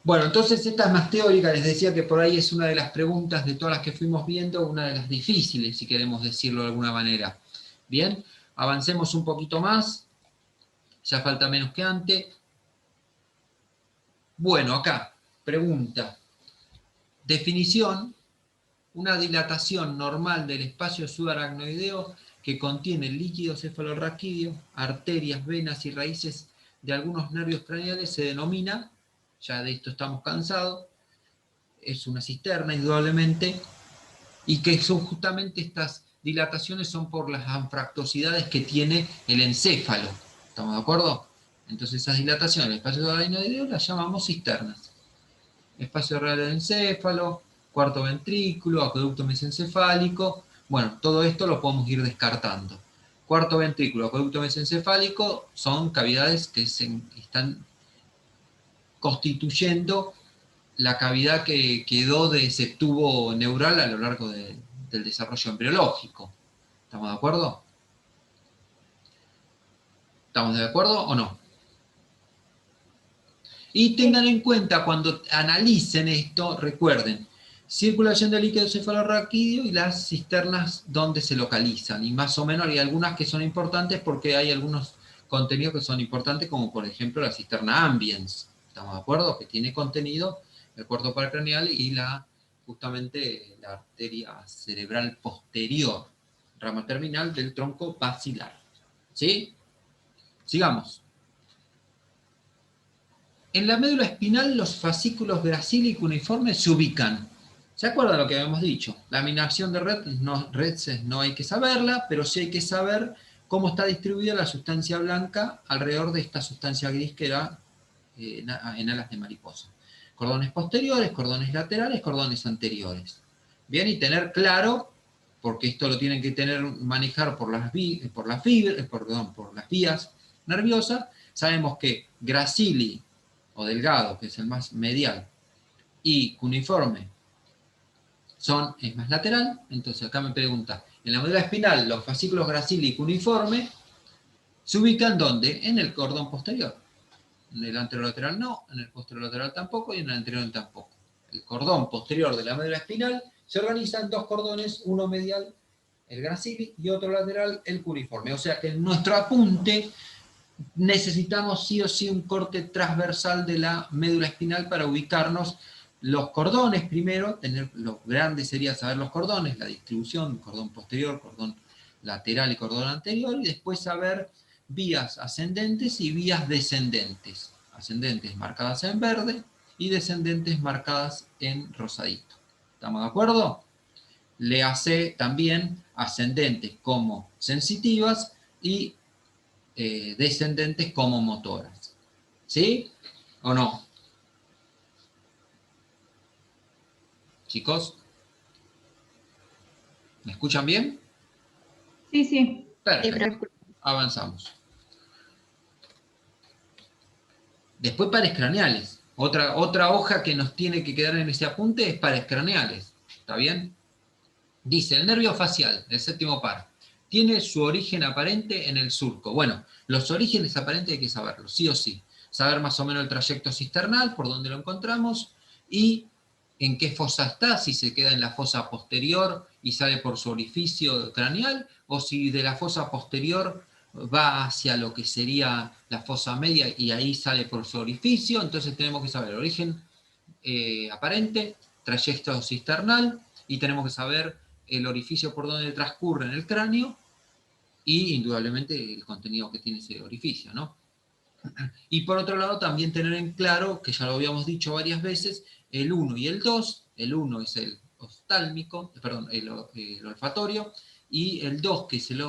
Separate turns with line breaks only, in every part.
Bueno, entonces esta es más teórica, les decía que por ahí es una de las preguntas de todas las que fuimos viendo, una de las difíciles, si queremos decirlo de alguna manera. Bien, avancemos un poquito más, ya falta menos que antes. Bueno, acá, pregunta. Definición: una dilatación normal del espacio subaracnoideo que contiene el líquido cefalorraquídeo, arterias, venas y raíces de algunos nervios craneales se denomina, ya de esto estamos cansados, es una cisterna indudablemente, y que son justamente estas dilataciones son por las anfractuosidades que tiene el encéfalo. ¿Estamos de acuerdo? Entonces esas dilataciones del espacio subaracnoideo las llamamos cisternas. Espacio real del encéfalo, cuarto ventrículo, acueducto mesencefálico. Bueno, todo esto lo podemos ir descartando. Cuarto ventrículo, acueducto mesencefálico son cavidades que se están constituyendo la cavidad que quedó de ese tubo neural a lo largo del desarrollo embriológico. ¿Estamos de acuerdo? ¿Estamos de acuerdo o no? Y tengan en cuenta, cuando analicen esto, recuerden, circulación de líquido cefalorraquídeo y las cisternas donde se localizan. Y más o menos hay algunas que son importantes porque hay algunos contenidos que son importantes, como por ejemplo la cisterna ambiens. ¿Estamos de acuerdo? Que tiene contenido el cuarto paracraneal y justamente la arteria cerebral posterior, rama terminal del tronco basilar. ¿Sí? Sigamos. En la médula espinal los fascículos gracili cuneiformes se ubican. ¿Se acuerdan de lo que habíamos dicho? La laminación de redes no hay que saberla, pero sí hay que saber cómo está distribuida la sustancia blanca alrededor de esta sustancia gris que era en alas de mariposa. Cordones posteriores, cordones laterales, cordones anteriores. Bien, y tener claro, porque esto lo tienen que manejar por las vías nerviosas, sabemos que gracili o delgado, que es el más medial, y cuneiforme es más lateral. Entonces acá me pregunta, en la médula espinal los fascículos gracili y cuneiforme se ubican ¿dónde? En el cordón posterior. En el anterolateral no, en el posterolateral tampoco y en el anterior tampoco. El cordón posterior de la médula espinal se organiza en dos cordones, uno medial, el gracili, y otro lateral, el cuneiforme. O sea que en nuestro apunte necesitamos sí o sí un corte transversal de la médula espinal para ubicarnos los cordones primero, lo grande sería saber los cordones, la distribución, cordón posterior, cordón lateral y cordón anterior, y después saber vías ascendentes y vías descendentes. Ascendentes marcadas en verde y descendentes marcadas en rosadito. ¿Estamos de acuerdo? Le hace también ascendentes como sensitivas y descendentes como motoras. ¿Sí? ¿O no? Chicos, ¿me escuchan bien?
Sí, sí.
Perfecto. Avanzamos. Después pares craneales. Otra hoja que nos tiene que quedar en ese apunte es pares craneales. ¿Está bien? Dice, el nervio facial, el séptimo par, tiene su origen aparente en el surco. Bueno, los orígenes aparentes hay que saberlos, sí o sí. Saber más o menos el trayecto cisternal, por dónde lo encontramos, y en qué fosa está, si se queda en la fosa posterior y sale por su orificio craneal, o si de la fosa posterior va hacia lo que sería la fosa media y ahí sale por su orificio. Entonces tenemos que saber el origen aparente, trayecto cisternal, y tenemos que saber el orificio por donde transcurre en el cráneo y indudablemente el contenido que tiene ese orificio, ¿no? Y por otro lado también tener en claro, que ya lo habíamos dicho varias veces, el 1 y el 2, el 1 es el oftálmico, perdón, el olfatorio, y el 2, que es el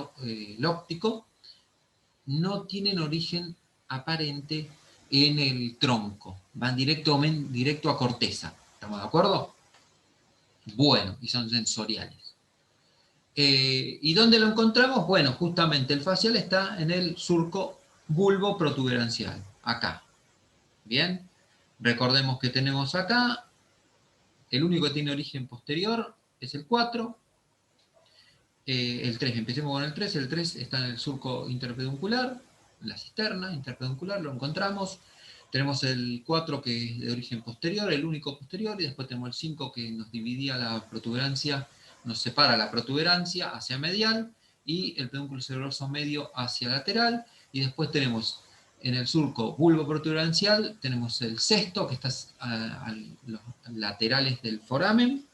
óptico, no tienen origen aparente en el tronco, van directo a corteza. ¿Estamos de acuerdo? Bueno, y son sensoriales. ¿Y dónde lo encontramos? Bueno, justamente el facial está en el surco bulbo protuberancial, acá. Bien, recordemos que tenemos acá, el único que tiene origen posterior es el 4, el 3, empecemos con el 3 está en el surco interpeduncular, la cisterna interpeduncular, lo encontramos. Tenemos el 4 que es de origen posterior, el único posterior, y después tenemos el 5 que nos dividía la protuberancia, nos separa la protuberancia hacia medial y el pedúnculo cerebroso medio hacia lateral, y después tenemos en el surco bulbo-protuberancial, tenemos el sexto que está a los laterales del foramen,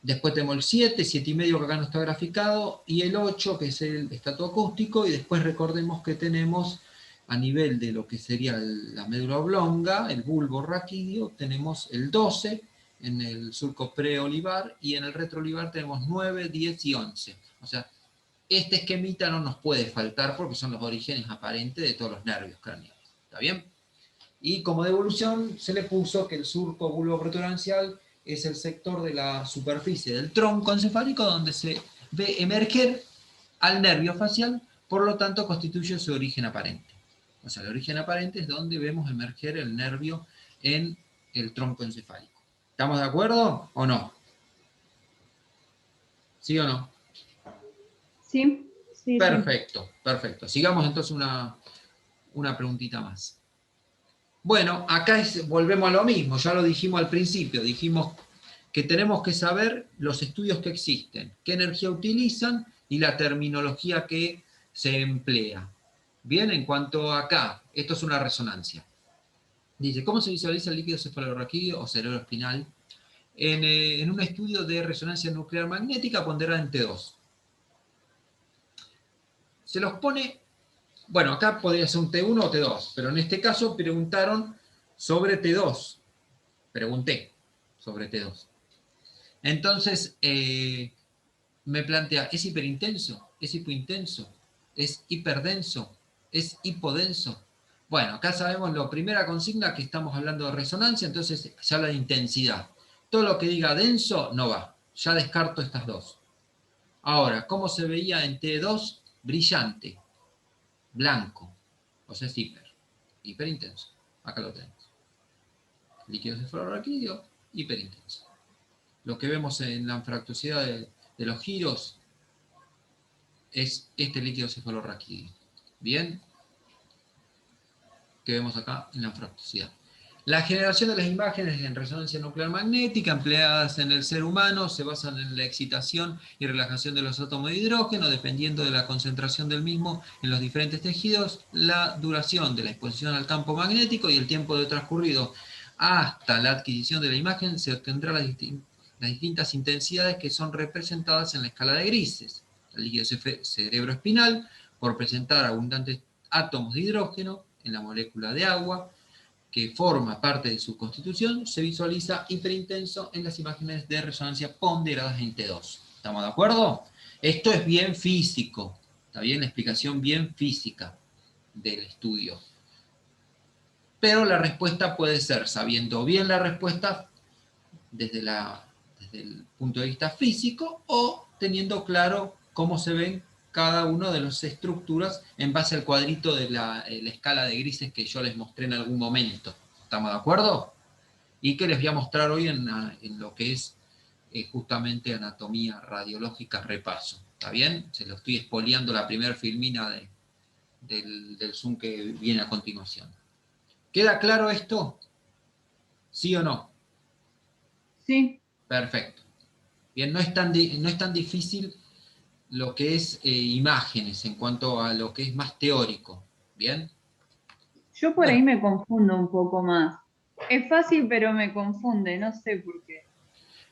después tenemos el 7, 7 y medio que acá no está graficado, y el 8 que es el estatoacústico, y después recordemos que tenemos a nivel de lo que sería la médula oblonga, el bulbo raquídeo, tenemos el 12 en el surco preolivar, y en el retroolivar tenemos 9, 10 y 11. O sea, este esquemita no nos puede faltar porque son los orígenes aparentes de todos los nervios craneales. ¿Está bien? Y como devolución se le puso que el surco bulboprotuberancial es el sector de la superficie del tronco encefálico donde se ve emerger al nervio facial, por lo tanto constituye su origen aparente. O sea, el origen aparente es donde vemos emerger el nervio en el tronco encefálico. ¿Estamos de acuerdo o no? ¿Sí o no?
Sí, sí, sí.
Perfecto, perfecto. Sigamos entonces una preguntita más. Bueno, acá volvemos a lo mismo, ya lo dijimos al principio, dijimos que tenemos que saber los estudios que existen, qué energía utilizan y la terminología que se emplea. Bien, en cuanto a acá, esto es una resonancia. Dice, ¿cómo se visualiza el líquido cefalorraquídeo o cerebroespinal? En un estudio de resonancia nuclear magnética ponderada en T2. Se los pone, bueno, acá podría ser un T1 o T2, pero en este caso preguntaron sobre T2. Pregunté sobre T2. Entonces, me plantea, ¿es hiperintenso? ¿Es hipointenso? ¿Es hiperdenso? ¿Es hipodenso? Bueno, acá sabemos la primera consigna que estamos hablando de resonancia, entonces se habla de intensidad. Todo lo que diga denso no va. Ya descarto estas dos. Ahora, ¿cómo se veía en T2? Brillante, blanco, o sea, es hiperintenso. Acá lo tenemos. Líquido cefalorraquídeo, hiperintenso. Lo que vemos en la anfractuosidad de los giros es este líquido cefalorraquídeo. Bien, que vemos acá en la anfractuosidad. La generación de las imágenes en resonancia nuclear magnética empleadas en el ser humano se basan en la excitación y relajación de los átomos de hidrógeno, dependiendo de la concentración del mismo en los diferentes tejidos, la duración de la exposición al campo magnético y el tiempo de transcurrido hasta la adquisición de la imagen se obtendrá las distintas intensidades que son representadas en la escala de grises. El líquido cerebroespinal, por presentar abundantes átomos de hidrógeno en la molécula de agua, que forma parte de su constitución, se visualiza hiperintenso en las imágenes de resonancia ponderadas en T2. ¿Estamos de acuerdo? Esto es bien físico, ¿está bien? La explicación bien física del estudio. Pero la respuesta puede ser, sabiendo bien la respuesta desde el punto de vista físico, o teniendo claro cómo se ven cada una de las estructuras en base al cuadrito de la escala de grises que yo les mostré en algún momento. ¿Estamos de acuerdo? Y que les voy a mostrar hoy en lo que es justamente anatomía radiológica repaso. ¿Está bien? Se lo estoy espoleando la primera filmina del Zoom que viene a continuación. ¿Queda claro esto? ¿Sí o no?
Sí.
Perfecto. Bien, no es tan difícil lo que es imágenes en cuanto a lo que es más teórico. ¿Bien?
Yo por
Bueno,
ahí me confundo un poco más. Es fácil, pero me confunde, no sé por qué.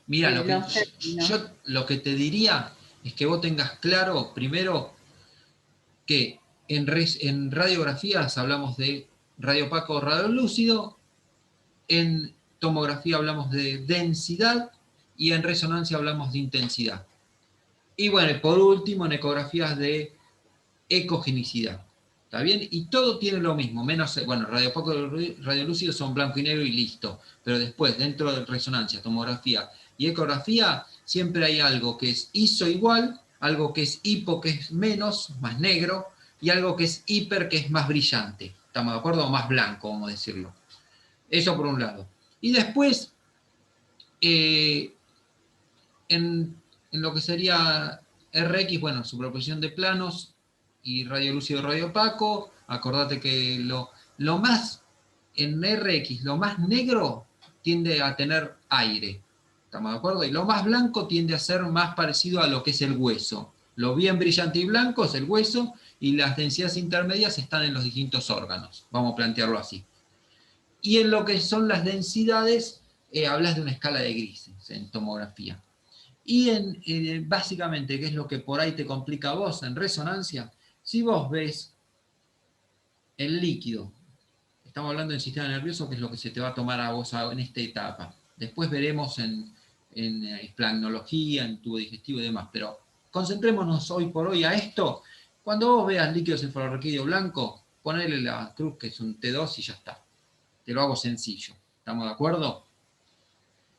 mira,
Los términos.
yo lo que te diría es que vos tengas claro, primero, que en radiografías hablamos de radio opaco o radio lúcido, en tomografía hablamos de densidad y en resonancia hablamos de intensidad. Y bueno, por último, en ecografías de ecogenicidad. ¿Está bien? Y todo tiene lo mismo, menos, bueno, radio opaco y radio lúcido son blanco y negro y listo. Pero después, dentro de resonancia, tomografía y ecografía, siempre hay algo que es iso igual, algo que es hipo, que es menos, más negro, y algo que es hiper, que es más brillante. ¿Estamos de acuerdo? O más blanco, vamos a decirlo. Eso por un lado. Y después, en, en lo que sería RX, bueno, superposición de planos y radio lúcido, radio opaco. Acordate que lo más en RX lo más negro tiende a tener aire, ¿estamos de acuerdo? Y lo más blanco tiende a ser más parecido a lo que es el hueso. Lo bien brillante y blanco es el hueso, y las densidades intermedias están en los distintos órganos, vamos a plantearlo así. Y en lo que son las densidades, hablas de una escala de grises en tomografía. Y básicamente, ¿qué es lo que por ahí te complica a vos en resonancia? Si vos ves el líquido, estamos hablando del sistema nervioso, que es lo que se te va a tomar a vos en esta etapa. Después veremos en esplagnología, en tubo digestivo y demás, pero concentrémonos hoy por hoy a esto. Cuando vos veas líquido cefalorraquídeo blanco, ponele la cruz que es un T2 y ya está. Te lo hago sencillo. ¿Estamos de acuerdo?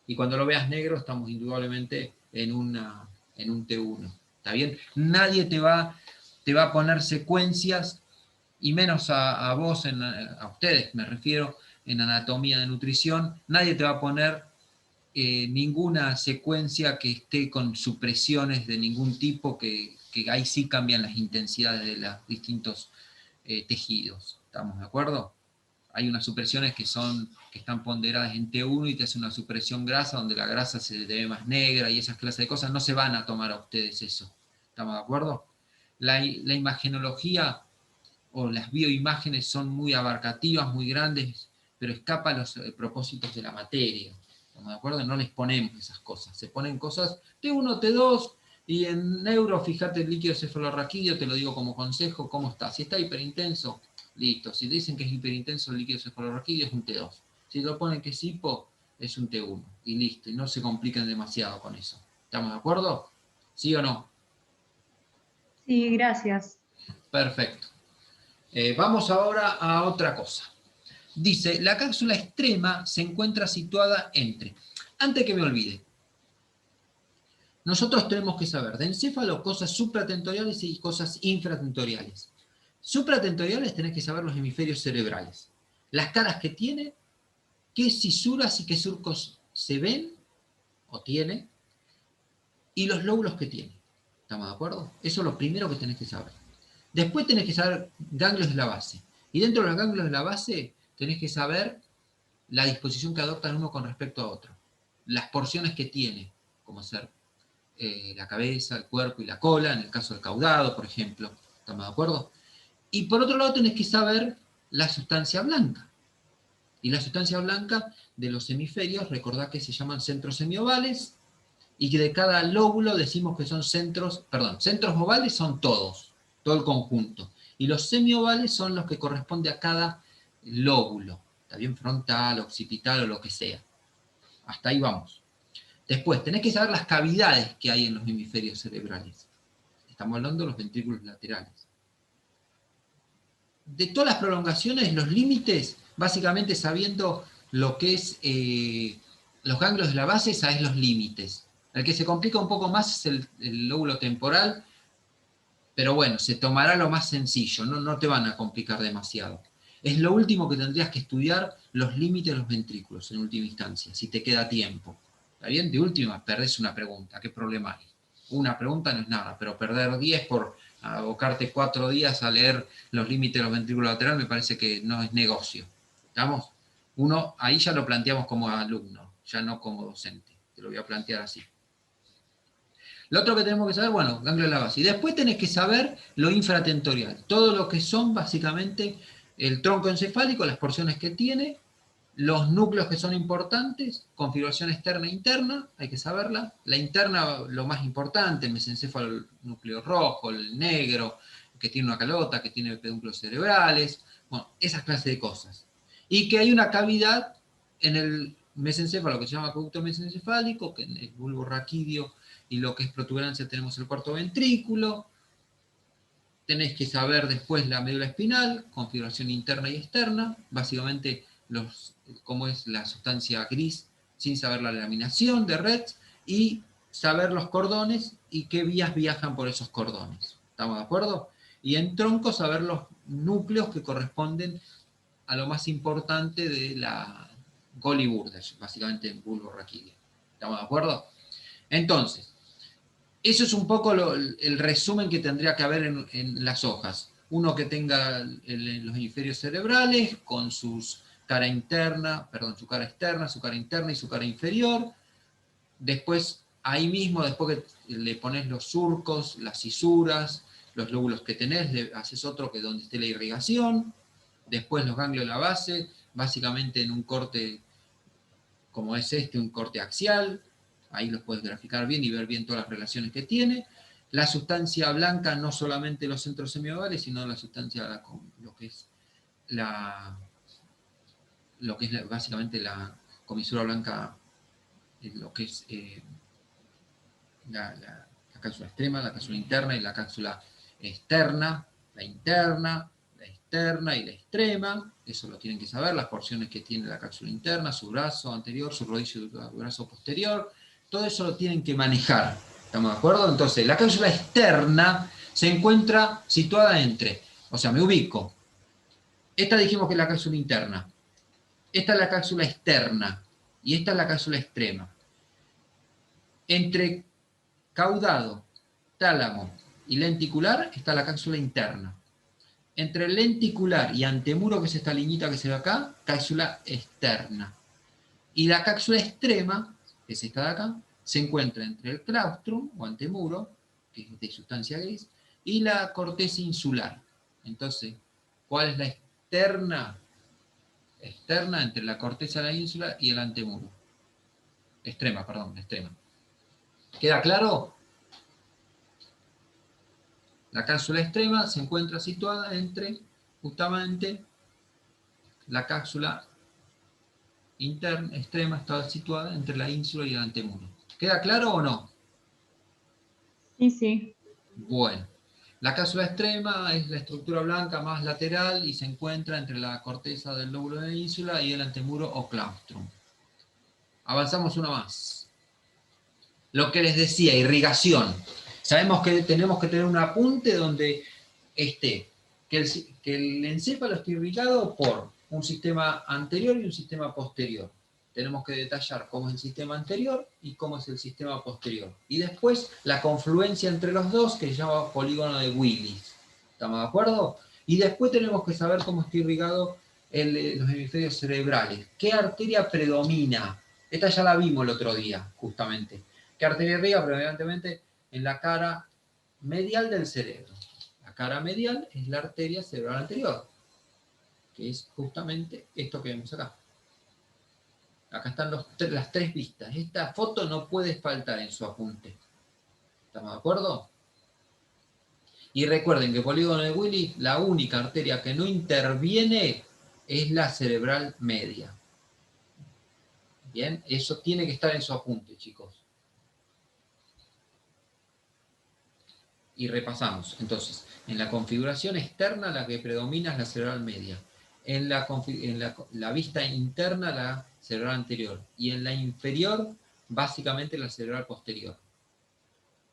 Y cuando lo veas negro, estamos indudablemente en un T1. ¿Está bien? Nadie te va a poner secuencias, y menos a vos, a ustedes me refiero, en anatomía de nutrición, nadie te va a poner ninguna secuencia que esté con supresiones de ningún tipo, que ahí sí cambian las intensidades de los distintos tejidos. ¿Estamos de acuerdo? Hay unas supresiones que están ponderadas en T1 y te hacen una supresión grasa, donde la grasa se te ve más negra y esas clases de cosas. No se van a tomar a ustedes eso. ¿Estamos de acuerdo? La imagenología o las bioimágenes son muy abarcativas, muy grandes, pero escapan los propósitos de la materia. ¿Estamos de acuerdo? No les ponemos esas cosas. Se ponen cosas T1, T2, y en neuro, fíjate el líquido cefalorraquídeo, te lo digo como consejo, ¿cómo está? Si está hiperintenso, listo. Si dicen que es hiperintenso el líquido cefalorraquídeo, es un T2. Si lo ponen que es hipo, es un T1. Y listo, y no se compliquen demasiado con eso. ¿Estamos de acuerdo? ¿Sí o no?
Sí, gracias.
Perfecto. Vamos ahora a otra cosa. Dice, la cápsula extrema se encuentra situada entre... Antes que me olvide, nosotros tenemos que saber de encéfalo cosas supratentoriales y cosas infratentoriales. Supratentoriales tenés que saber los hemisferios cerebrales, las caras que tiene, qué cisuras y qué surcos se ven o tiene, y los lóbulos que tiene. ¿Estamos de acuerdo? Eso es lo primero que tenés que saber. Después tenés que saber ganglios de la base. Y dentro de los ganglios de la base tenés que saber la disposición que adoptan uno con respecto a otro. Las porciones que tiene, como ser la cabeza, el cuerpo y la cola, en el caso del caudado, por ejemplo. ¿Estamos de acuerdo? Y por otro lado tenés que saber la sustancia blanca. Y la sustancia blanca de los hemisferios, recordad que se llaman centros semiovales, y que de cada lóbulo decimos que son centros ovales son todos, todo el conjunto. Y los semiovales son los que corresponden a cada lóbulo, está bien, frontal, occipital o lo que sea. Hasta ahí vamos. Después, tenés que saber las cavidades que hay en los hemisferios cerebrales. Estamos hablando de los ventrículos laterales. De todas las prolongaciones, los límites, básicamente sabiendo lo que es los ganglios de la base, sabés los límites. El que se complica un poco más es el lóbulo temporal, pero bueno, se tomará lo más sencillo, no te van a complicar demasiado. Es lo último que tendrías que estudiar, los límites de los ventrículos, en última instancia, si te queda tiempo. ¿Está bien? De última, perdés una pregunta, ¿qué problema hay? Una pregunta no es nada, pero perder 10 por abocarte 4 días a leer los límites de los ventrículos laterales me parece que no es negocio. ¿Estamos? Uno, ahí ya lo planteamos como alumno, ya no como docente. Te lo voy a plantear así. Lo otro que tenemos que saber, bueno, ganglio de la base. Y después tenés que saber lo infratentorial. Todo lo que son básicamente el tronco encefálico, las porciones que tiene, los núcleos que son importantes, configuración externa e interna, hay que saberla. La interna, lo más importante, el mesencéfalo, el núcleo rojo, el negro, que tiene una calota, que tiene pedúnculos cerebrales, bueno, esas clases de cosas. Y que hay una cavidad en el mesencéfalo que se llama conducto mesencefálico, que en el bulbo raquídeo y lo que es protuberancia tenemos el cuarto ventrículo. Tenés que saber después la médula espinal, configuración interna y externa, básicamente cómo es la sustancia gris, sin saber la laminación de Retz, y saber los cordones y qué vías viajan por esos cordones. ¿Estamos de acuerdo? Y en tronco saber los núcleos que corresponden a lo más importante de la Golgi Burdach, básicamente en bulbo raquídeo. ¿Estamos de acuerdo? Entonces, eso es un poco el resumen que tendría que haber en las hojas. Uno que tenga los hemisferios cerebrales con sus cara interna, perdón, su cara externa, su cara interna y su cara inferior. Después, ahí mismo, después que le pones los surcos, las cisuras, los lóbulos que tenés, le haces otro que donde esté la irrigación. Después los ganglios de la base, básicamente en un corte como es este, un corte axial. Ahí los puedes graficar bien y ver bien todas las relaciones que tiene. La sustancia blanca, no solamente los centros semiovales, sino la sustancia, lo que es básicamente la comisura blanca, lo que es la cápsula extrema, la cápsula interna y la cápsula externa, la interna, la externa y la extrema. Eso lo tienen que saber, las porciones que tiene la cápsula interna, su brazo anterior, su rodillo y su brazo posterior. Todo eso lo tienen que manejar. ¿Estamos de acuerdo? Entonces, la cápsula externa se encuentra situada entre, o sea, me ubico. Esta dijimos que es la cápsula interna. Esta es la cápsula externa. Y esta es la cápsula extrema. Entre caudado, tálamo y lenticular está la cápsula interna. Entre el lenticular y antemuro, que es esta liñita que se ve acá, cápsula externa. Y la cápsula extrema, que es esta de acá, se encuentra entre el claustrum o antemuro, que es de sustancia gris, y la corteza insular. Entonces, ¿cuál es la externa? Externa entre la corteza de la ínsula y el antemuro. Extrema, perdón, extrema. ¿Queda claro? La cápsula extrema se encuentra situada entre, justamente, la cápsula interna, extrema está situada entre la ínsula y el antemuro. ¿Queda claro o no?
Sí, sí.
Bueno, la cápsula extrema es la estructura blanca más lateral y se encuentra entre la corteza del lóbulo de la ínsula y el antemuro o claustrum. Avanzamos uno más. Lo que les decía, irrigación. Sabemos que tenemos que tener un apunte donde esté, que el encéfalo esté irrigado por un sistema anterior y un sistema posterior. Tenemos que detallar cómo es el sistema anterior y cómo es el sistema posterior. Y después la confluencia entre los dos, que se llama polígono de Willis. ¿Estamos de acuerdo? Y después tenemos que saber cómo está irrigado los hemisferios cerebrales. ¿Qué arteria predomina? Esta ya la vimos el otro día, justamente. ¿Qué arteria irriga? Predominantemente en la cara medial del cerebro. La cara medial es la arteria cerebral anterior, que es justamente esto que vemos acá. Acá están las tres vistas. Esta foto no puede faltar en su apunte. ¿Estamos de acuerdo? Y recuerden que polígono de Willis, la única arteria que no interviene es la cerebral media. Bien, eso tiene que estar en su apunte, chicos. Y repasamos. Entonces, en la configuración externa la que predomina es la cerebral media. En la vista interna la cerebral anterior. Y en la inferior, básicamente la cerebral posterior.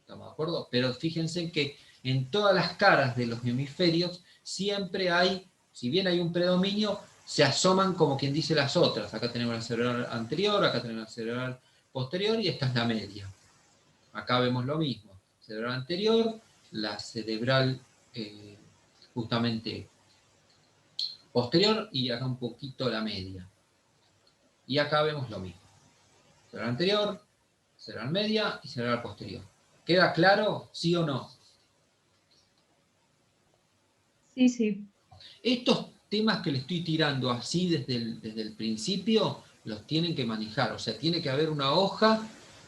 ¿Estamos de acuerdo? Pero fíjense que en todas las caras de los hemisferios siempre hay, si bien hay un predominio, se asoman como quien dice las otras. Acá tenemos la cerebral anterior, acá tenemos la cerebral posterior y esta es la media. Acá vemos lo mismo. Cerebral anterior, la cerebral justamente posterior y acá un poquito la media. Y acá vemos lo mismo. Cerebral anterior, cerebral media y cerebral posterior. ¿Queda claro? ¿Sí o no?
Sí, sí.
Estos temas que le estoy tirando así desde el principio, los tienen que manejar. O sea, tiene que haber una hoja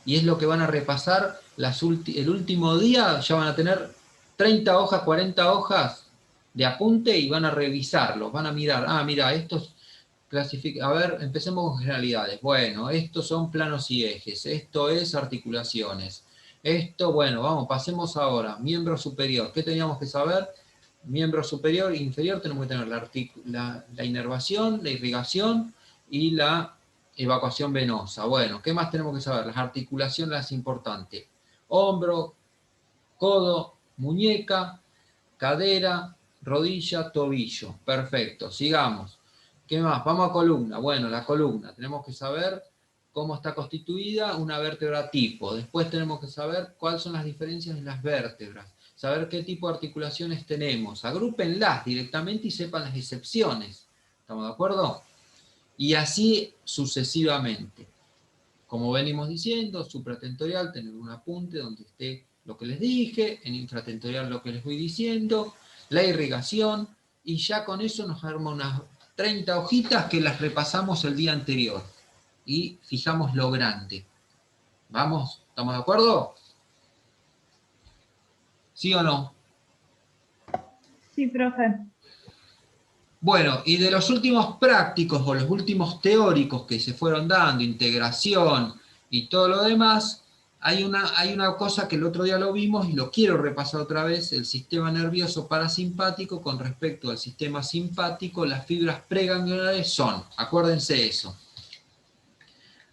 y es lo que van a repasar el último día. Ya van a tener 30 hojas, 40 hojas de apunte y van a revisarlos. Van a mirar, mira, estos clasifican. A ver, empecemos con generalidades. Bueno, estos son planos y ejes. Esto es articulaciones. Esto, bueno, vamos, pasemos ahora. Miembro superior. ¿Qué teníamos que saber? Miembro superior e inferior tenemos que tener la inervación, la irrigación y la evacuación venosa. Bueno, ¿qué más tenemos que saber? Las articulaciones las importantes. Hombro, codo, muñeca, cadera, rodilla, tobillo. Perfecto, sigamos. ¿Qué más? Vamos a columna. Bueno, la columna. Tenemos que saber cómo está constituida una vértebra tipo. Después tenemos que saber cuáles son las diferencias en las vértebras. Saber qué tipo de articulaciones tenemos. Agrúpenlas directamente y sepan las excepciones. ¿Estamos de acuerdo? y así sucesivamente. Como venimos diciendo, supratentorial, tener un apunte donde esté lo que les dije, en infratentorial lo que les voy diciendo, la irrigación, y ya con eso nos arma unas 30 hojitas que las repasamos el día anterior. Y fijamos lo grande. ¿Vamos? ¿Estamos de acuerdo? ¿Sí o no?
Sí, profe.
Bueno, y de los últimos prácticos o los últimos teóricos que se fueron dando, integración y todo lo demás, hay una cosa que el otro día lo vimos y lo quiero repasar otra vez, el sistema nervioso parasimpático con respecto al sistema simpático, las fibras preganglionares son, acuérdense eso.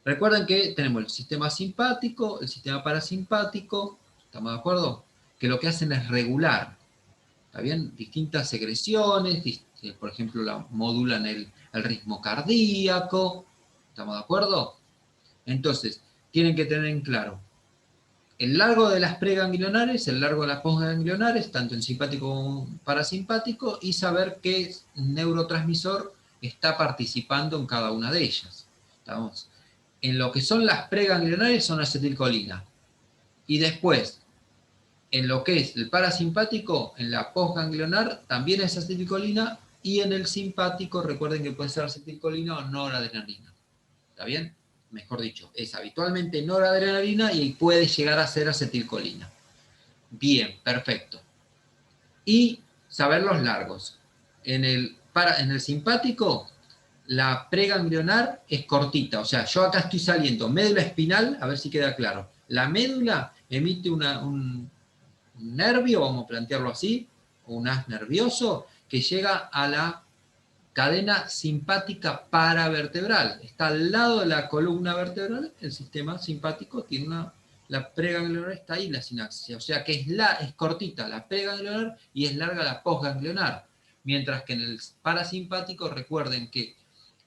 Recuerden que tenemos el sistema simpático, el sistema parasimpático, ¿estamos de acuerdo? Que lo que hacen es regular, ¿está bien? Distintas secreciones, por ejemplo, modulan el ritmo cardíaco, ¿estamos de acuerdo? Entonces, tienen que tener en claro el largo de las preganglionares, el largo de las postganglionares, tanto en simpático como parasimpático, y saber qué neurotransmisor está participando en cada una de ellas. ¿Estamos? En lo que son las preganglionares son acetilcolina. Y después, en lo que es el parasimpático, en la postganglionar, también es acetilcolina, y en el simpático, recuerden que puede ser acetilcolina o noradrenalina. ¿Está bien? Mejor dicho, es habitualmente noradrenalina y puede llegar a ser acetilcolina. Bien, perfecto. Y saber los largos. En el simpático, la preganglionar es cortita, o sea, yo acá estoy saliendo médula espinal, a ver si queda claro. La médula emite un nervio, vamos a plantearlo así, un haz nervioso, que llega a la cadena simpática paravertebral. Está al lado de la columna vertebral, el sistema simpático tiene la preganglionar está ahí, la sinapsis. O sea que es cortita la preganglionar y es larga la postganglionar. Mientras que en el parasimpático, recuerden que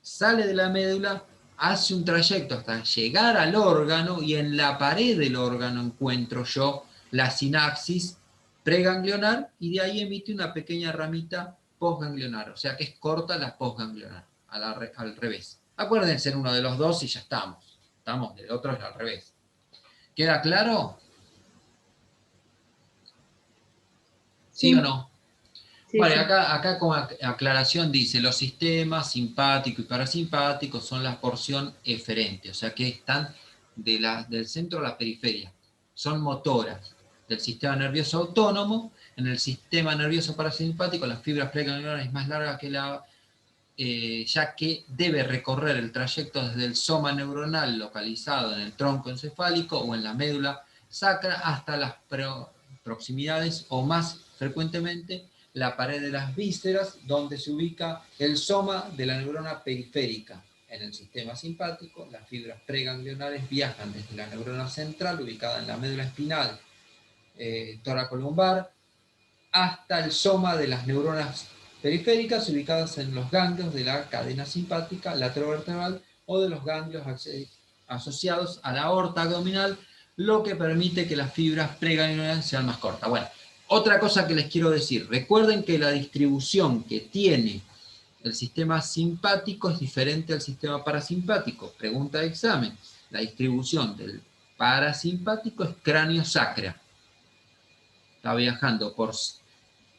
sale de la médula, hace un trayecto hasta llegar al órgano y en la pared del órgano encuentro yo la sinapsis preganglionar y de ahí emite una pequeña ramita postganglionar, o sea que es corta la postganglionar, al revés. Acuérdense en uno de los dos y ya estamos. Estamos, del otro es al revés. ¿Queda claro? ¿Sí o
Sí,
no?
sí,
Vale,
sí.
acá como aclaración dice, los sistemas simpático y parasimpático son la porción eferente, o sea que están del centro a la periferia. Son motoras del sistema nervioso autónomo. En el sistema nervioso parasimpático la fibra preganglionar es más larga que ya que debe recorrer el trayecto desde el soma neuronal localizado en el tronco encefálico o en la médula sacra hasta las proximidades o más frecuentemente la pared de las vísceras donde se ubica el soma de la neurona periférica. En el sistema simpático, las fibras preganglionares viajan desde la neurona central ubicada en la médula espinal toracolumbar hasta el soma de las neuronas periféricas ubicadas en los ganglios de la cadena simpática laterovertebral o de los ganglios asociados a la aorta abdominal, lo que permite que las fibras preganglionares sean más cortas. Bueno, otra cosa que les quiero decir, recuerden que la distribución que tiene el sistema simpático es diferente al sistema parasimpático. Pregunta de examen, la distribución del parasimpático es cráneo-sacra. Está viajando por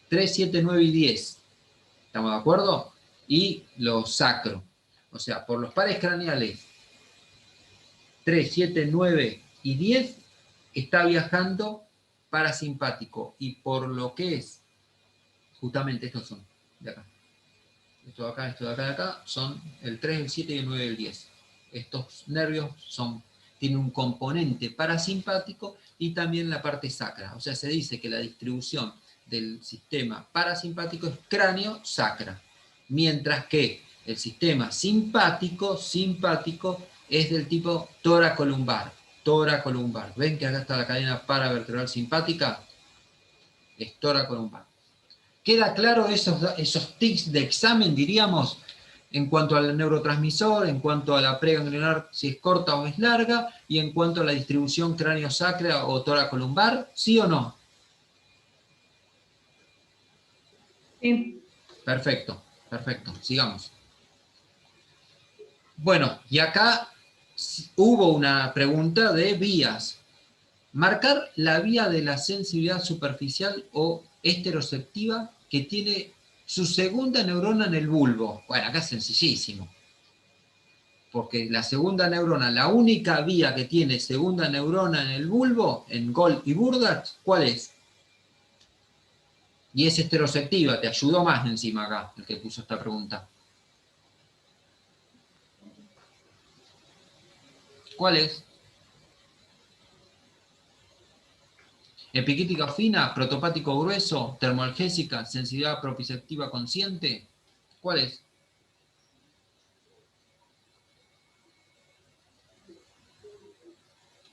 3, 7, 9 y 10. ¿Estamos de acuerdo? Y lo sacro. O sea, por los pares craneales 3, 7, 9 y 10 está viajando parasimpático. Y por lo que es, justamente estos son de acá. Esto de acá, esto de acá, de acá, son el 3, el 7 y el 9 y el 10. Estos nervios tienen un componente parasimpático y también la parte sacra. O sea, se dice que la distribución del sistema parasimpático es cráneo-sacra, mientras que el sistema simpático es del tipo toracolumbar. Toracolumbar. ¿Ven que acá está la cadena paravertebral simpática? Es toracolumbar. ¿Queda claro esos tics de examen, diríamos, en cuanto al neurotransmisor, en cuanto a la preganglionar, si es corta o es larga, y en cuanto a la distribución cráneo-sacra o toracolumbar? ¿Sí o no?
Sí.
Perfecto, perfecto. Sigamos. Bueno, y acá hubo una pregunta de vías. Marcar la vía de la sensibilidad superficial o esteroceptiva que tiene su segunda neurona en el bulbo. Bueno, acá es sencillísimo. Porque la segunda neurona, la única vía que tiene segunda neurona en el bulbo, en Gold y Burdach, ¿cuál es? Y es esteroceptiva, te ayudó más encima acá, el que puso esta pregunta. ¿Cuál es? Epiquítica fina, protopático grueso, termoalgésica, sensibilidad proprioceptiva consciente. ¿Cuál es?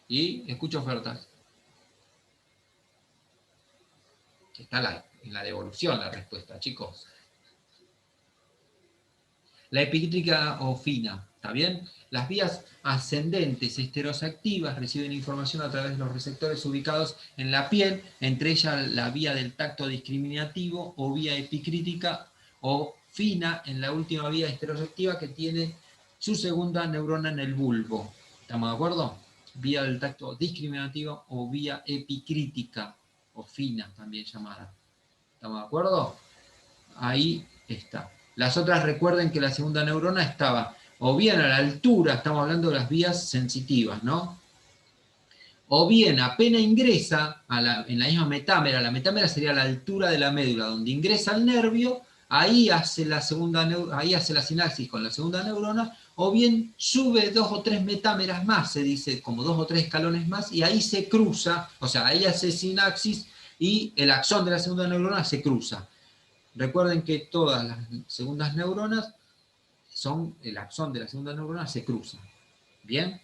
Y escucho ofertas. Está en la devolución la respuesta, chicos. La epicrítica o fina, ¿está bien? Las vías ascendentes esteroactivas reciben información a través de los receptores ubicados en la piel, entre ellas la vía del tacto discriminativo o vía epicrítica o fina en la última vía esteroactiva que tiene su segunda neurona en el bulbo. ¿Estamos de acuerdo? Vía del tacto discriminativo o vía epicrítica o fina también llamada. ¿Estamos de acuerdo? Ahí está. Las otras recuerden que la segunda neurona estaba o bien a la altura, estamos hablando de las vías sensitivas, ¿no? O bien apenas ingresa en la misma metámera, la metámera sería a la altura de la médula, donde ingresa el nervio, ahí hace la sinapsis con la segunda neurona, o bien sube 2 o 3 metámeras más, se dice, como 2 o 3 escalones más, y ahí se cruza, o sea, ahí hace sinapsis y el axón de la segunda neurona se cruza. Recuerden que todas las segundas neuronas el axón de la segunda neurona se cruzan. ¿Bien?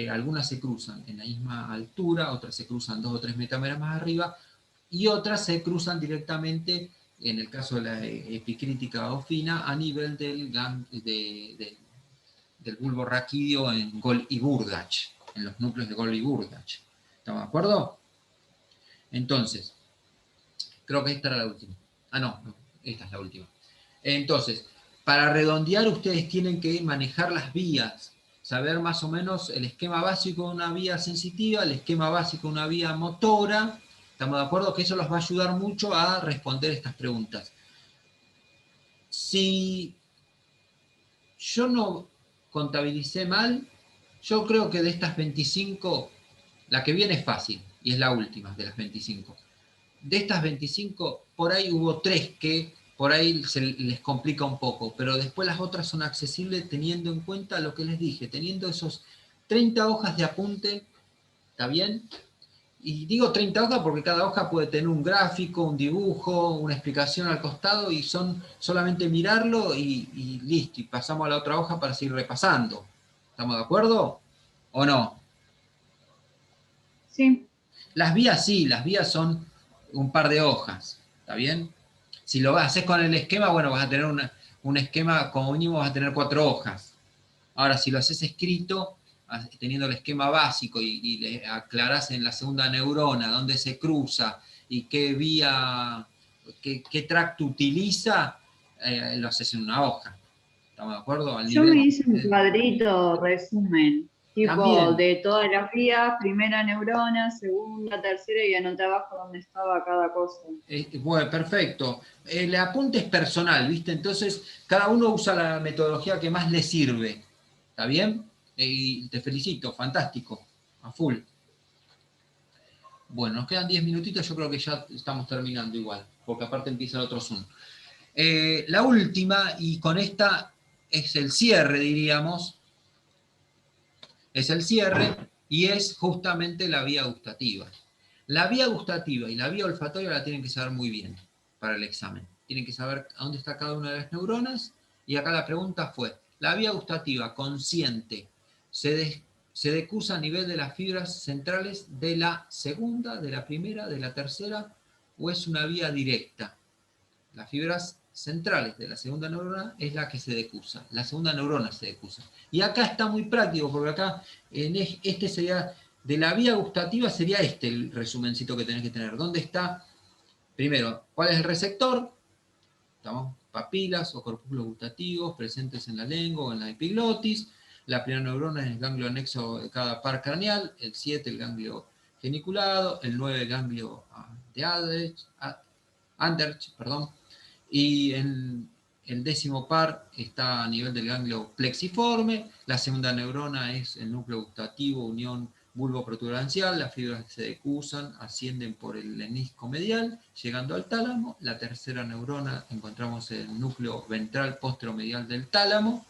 Algunas se cruzan en la misma altura, otras se cruzan 2 o 3 metámeras más arriba, y otras se cruzan directamente, en el caso de la epicrítica o fina, a nivel del bulbo raquídeo en Gold y Burdach, en los núcleos de Gold y Burdach. ¿Estamos de acuerdo? Entonces, creo que esta era la última. Ah, no, esta es la última. Entonces, para redondear ustedes tienen que manejar las vías, saber más o menos el esquema básico de una vía sensitiva, el esquema básico de una vía motora. ¿Estamos de acuerdo? Que eso los va a ayudar mucho a responder estas preguntas. Si yo no contabilicé mal, yo creo que de estas 25, la que viene es fácil, y es la última de las 25. De estas 25, por ahí hubo 3 que por ahí se les complica un poco, pero después las otras son accesibles teniendo en cuenta lo que les dije, teniendo esos 30 hojas de apunte, ¿está bien? Y digo 30 hojas porque cada hoja puede tener un gráfico, un dibujo, una explicación al costado y son solamente mirarlo y listo, y pasamos a la otra hoja para seguir repasando. ¿Estamos de acuerdo? ¿O no?
Sí.
Las vías sí, las vías son un par de hojas, ¿está bien? Si lo haces con el esquema, bueno, vas a tener un esquema, como mínimo vas a tener 4 hojas. Ahora, si lo haces escrito, teniendo el esquema básico y le aclarás en la segunda neurona dónde se cruza y qué vía, qué tracto utiliza, lo haces en una hoja. ¿Estamos de acuerdo? Al
Yo me
nivel.
hice un cuadrito resumen, tipo
También.
de todas las vías, primera neurona, segunda, tercera, y anoté abajo dónde estaba cada cosa.
Bueno, perfecto. El apunte es personal, ¿viste? Entonces, cada uno usa la metodología que más le sirve. ¿Está bien? Y te felicito, fantástico. A full. Bueno, nos quedan 10 minutitos, yo creo que ya estamos terminando igual, porque aparte empieza el otro Zoom. La última, y con esta es el cierre, diríamos, es el cierre y es justamente la vía gustativa. La vía gustativa y la vía olfatoria la tienen que saber muy bien para el examen. Tienen que saber a dónde está cada una de las neuronas y acá la pregunta fue, ¿la vía gustativa consciente se decusa a nivel de las fibras centrales de la segunda, de la primera, de la tercera o es una vía directa? Las fibras centrales de la segunda neurona es la que se decusa. La segunda neurona se decusa. Y acá está muy práctico, porque acá en este sería, de la vía gustativa sería este el resumencito que tenés que tener. ¿Dónde está? Primero, ¿cuál es el receptor? ¿Estamos? papilas o corpúsculos gustativos presentes en la lengua o en la epiglotis. La primera neurona es el ganglio anexo de cada par craneal, el 7 el ganglio geniculado, el 9 el ganglio de Andersch, y en el 10º par está a nivel del ganglio plexiforme. La segunda neurona es el núcleo gustativo, unión bulbo-protuberancial. Las fibras se decusan, ascienden por el menisco medial, llegando al tálamo. La tercera neurona encontramos en el núcleo ventral posteromedial del tálamo.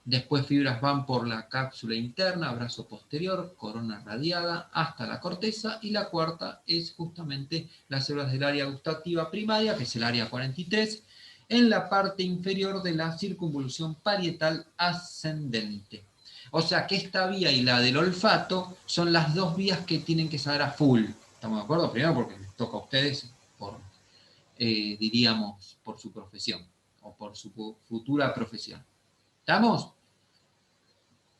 Después fibras van por la cápsula interna, brazo posterior, corona radiada, hasta la corteza, y la cuarta es justamente las células del área gustativa primaria, que es el área 43, en la parte inferior de la circunvolución parietal ascendente. O sea que esta vía y la del olfato son las dos vías que tienen que saber a full. ¿Estamos de acuerdo? Primero porque les toca a ustedes por, diríamos, por su profesión, o por su futura profesión. ¿Estamos?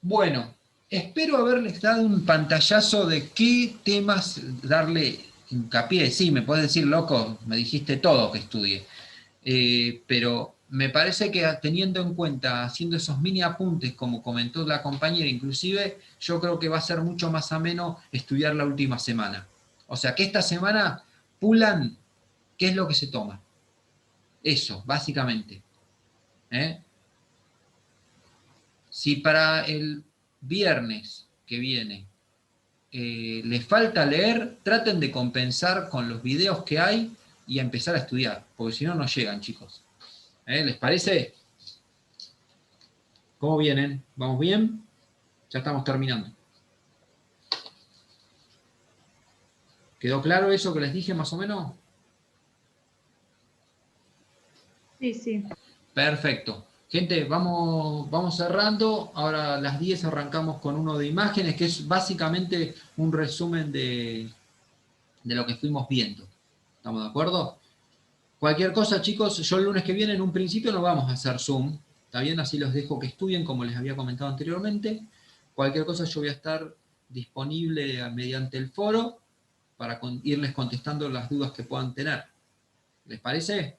Bueno, espero haberles dado un pantallazo de qué temas darle hincapié. Sí, me podés decir, loco, me dijiste todo que estudie. Pero me parece que teniendo en cuenta, haciendo esos mini apuntes, como comentó la compañera, inclusive, yo creo que va a ser mucho más ameno estudiar la última semana. O sea, que esta semana pulan qué es lo que se toma. Eso, básicamente. Si para el viernes que viene les falta leer, traten de compensar con los videos que hay y a empezar a estudiar, porque si no, no llegan, chicos. ¿Les parece? ¿Cómo vienen? ¿Vamos bien? Ya estamos terminando. ¿Quedó claro eso que les dije más o menos?
Sí, sí.
Perfecto. Gente, vamos cerrando. Ahora a las 10 arrancamos con uno de imágenes, que es básicamente un resumen de lo que fuimos viendo. ¿Estamos de acuerdo? Cualquier cosa, chicos, yo el lunes que viene en un principio no vamos a hacer Zoom. ¿Está bien? Así los dejo que estudien, como les había comentado anteriormente. Cualquier cosa yo voy a estar disponible mediante el foro para irles contestando las dudas que puedan tener. ¿Les parece?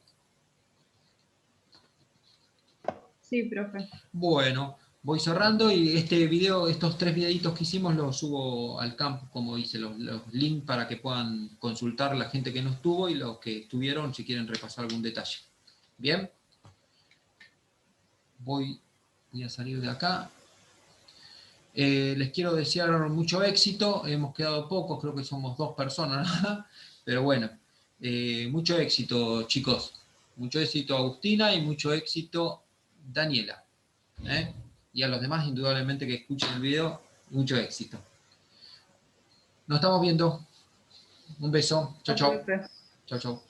Sí, profe.
Bueno, voy cerrando y este video, estos 3 videitos que hicimos los subo al campo, como dice, los links para que puedan consultar la gente que no estuvo y los que estuvieron si quieren repasar algún detalle. ¿Bien? Voy a salir de acá. Les quiero desear mucho éxito. Hemos quedado pocos, creo que somos 2 personas, pero bueno, mucho éxito, chicos. Mucho éxito, Agustina, y mucho éxito, Daniela. Y a los demás, indudablemente, que escuchen el video, mucho éxito. Nos estamos viendo. Un beso. Chau, chau.
Profe.
Chau, chau.